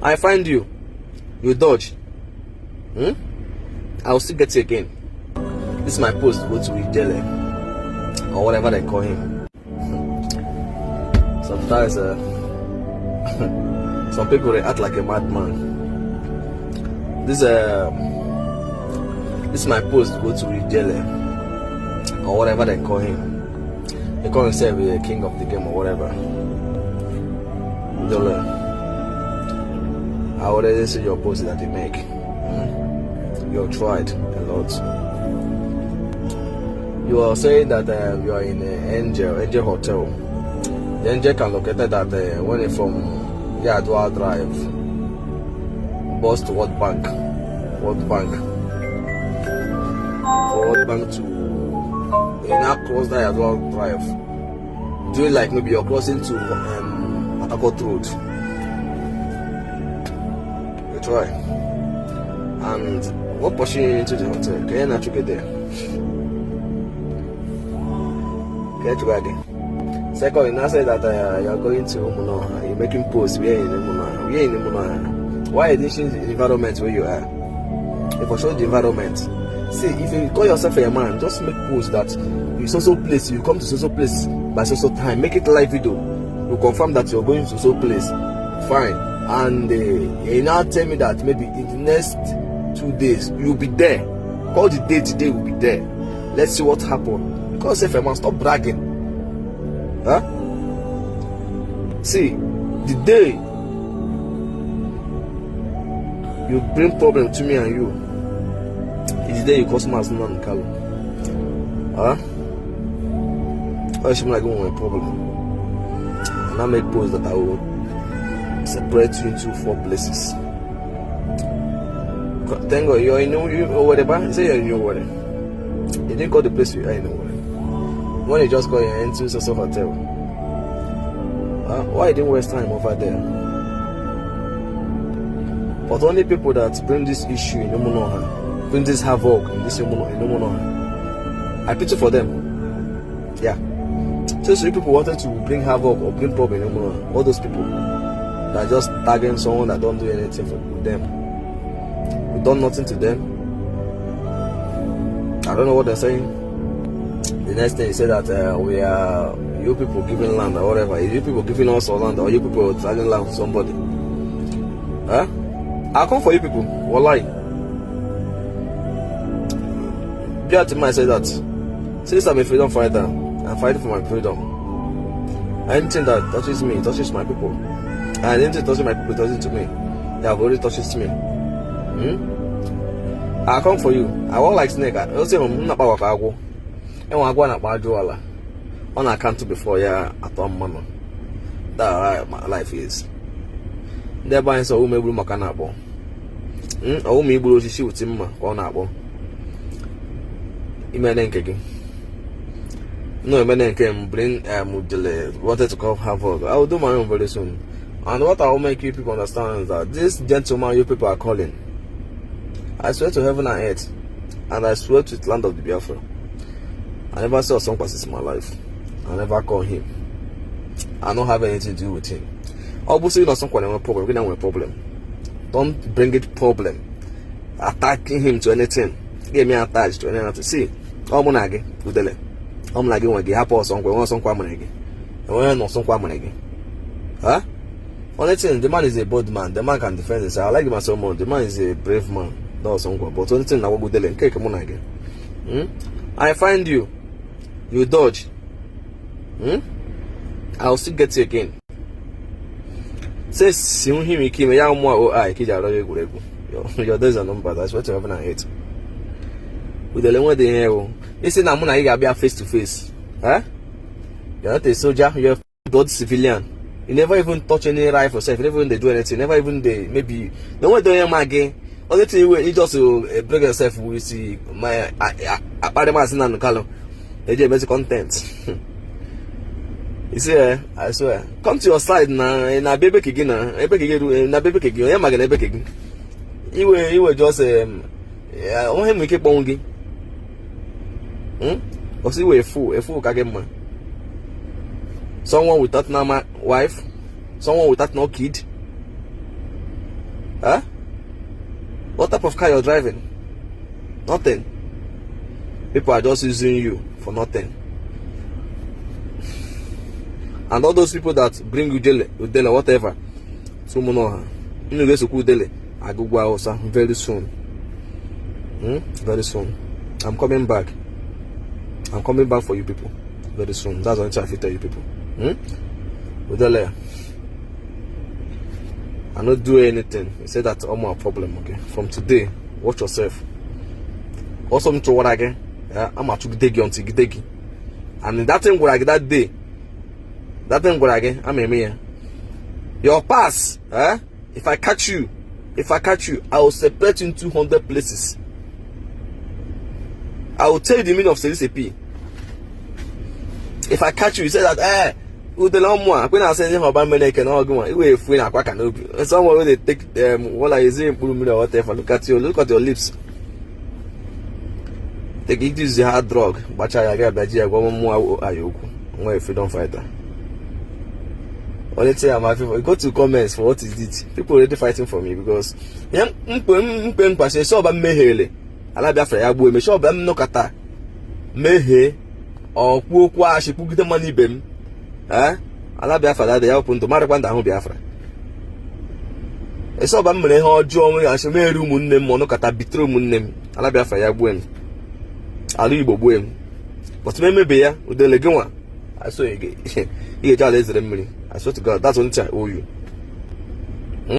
I find you, you dodge. I'll still get you again. This is my post. Go to ijele or whatever they call him. Sometimes some people they act like a madman. This is my post. Go to ijele or whatever they call him. They call himself the king of the game or whatever. I already see your posts that you make. You've tried a lot. You are saying that you are in Angel Hotel. The Angel can locate that when you're from h0o Drive, bus to World Bank to now cross that h0o Drive. Do it like maybe you're crossing to Accusations Road. You try. And what pushing you into the hotel? Can you not get there? Can you get there? Second, you now say that you're going to h0o, you're making posts. We're in h0o. Why didn't you change the environment where you are? If I show the environment, see, if you call yourself a man, just make posts that you so place, you come to so place by so time. Make it live video. You confirm that you're going to so place. Fine. And you now tell me that maybe in the next 2 days you'll be there. Call the day today, we'll be there. Let's see what happened. Because if a man, stop bragging. Huh? See, the day you bring problem to me and you, it's the day you cause mass man Carlo. Huh? Why should I go with my problem? And I make posts that I will separate you into 4 places. Thank God you're in whatever. You say you're in whatever. You didn't call the place you are in whatever. When you just call your into so hotel. Why you didn't waste time over there? But only people that bring this issue in h0o, bring this havoc in this h0o, I pity for them. Yeah. So if people wanted to bring havoc or bring problem in h0o, all those people that are just tagging someone that don't do anything with them, we done nothing to them. I don't know what they're saying. The next thing he said that we are you people giving land or whatever. Is you people giving us land or you people tagging land to somebody? Huh? I'll come for you people. Wallahi. Biatima said that since I'm a freedom fighter, I'm fighting for my freedom. Anything that touches me touches my people. And anything touching my people touches to me. They have already touches me. I'll come for you. I won't like snake. I'll say I'm not power cargo. And when I go on a bad on account before at one man. That my life is. They're buying so me blue macanabo. Oh, me blue she with him on abo. Imenenkegi. No, Imenenke bring Mudele wanted to call havoc. I will do my own very soon. And what I will make you people understand is that this gentleman you people are calling, I swear to heaven and earth, and I swear to the land of the Biafra, I never saw some passes in my life. I never call him. I don't have anything to do with him. Obviously, not some kind of problem. We don't have a problem. Don't bring it problem. Attacking him to anything. Get me attached to anything. See, I'm monage. Udele. I'm like you want to happen or something. Want some monage. I want no some monage. Huh? Only thing, the man is a bold man. The man can defend himself. I like him so much. The man is a brave man. That's something. But only thing I want to do, take monage. I find you. You dodge. I'll still get you again. Says soon him came a young more I kid your days are numbered. I swear to heaven and hate. With the lemon the hero. You say I'm gonna be face to face. Huh? You're not a soldier, you're a blood civilian. You never even touch any rifle yourself, you never even they do anything, never even they maybe no one doing again. Only thing you just break yourself with see my Pademasin and Column. They just basic content. You see, I swear. Come to your side now, and I baby kicking now. I baby kicking, I baby kicking. I'm not gonna baby kicking. You were just want him to keep on. Or see, we're a fool, man. Someone without no wife, someone without no kid. Huh? What type of car you're driving? Nothing. People are just using you for nothing. And all those people that bring ijele, whatever, so I go very soon. Very soon. I'm coming back. I'm coming back for you people very soon. That's what I tell you people. Ijele, I not do anything. He said that's all my problem. Okay, from today, watch yourself. Also, to what again? I'm at Gidegi. And that thing where I get that day. That thing where again, I'm a man. Your pass, if I catch you, I will separate you in 200 places. I will tell you the meaning of CCP. If I catch you, you say that, when I say him about men can all go on, you if we are quack and someone will take what I say, whatever. Look at your lips. Take it is a hard drug, but I get Baji, one more Ayoko. If you don't fight her. Only say my people, go to comments for what is it. People already fighting for me because so about mehele. Alabia fra ya bu me so ba no kata. Mehe o kwokwa shi pugide mani bem. Alabia fra da ya open to mara kwanda hu Biafra. E so ba mmere he ojo nwe ya shi meru munne m no kata bitro munne m. Alabia fra ya bu em. Alu Igbo bu em. But mebe ya udelege nwa. I saw you get. You get all this. I swear to God, that's the only thing I owe you.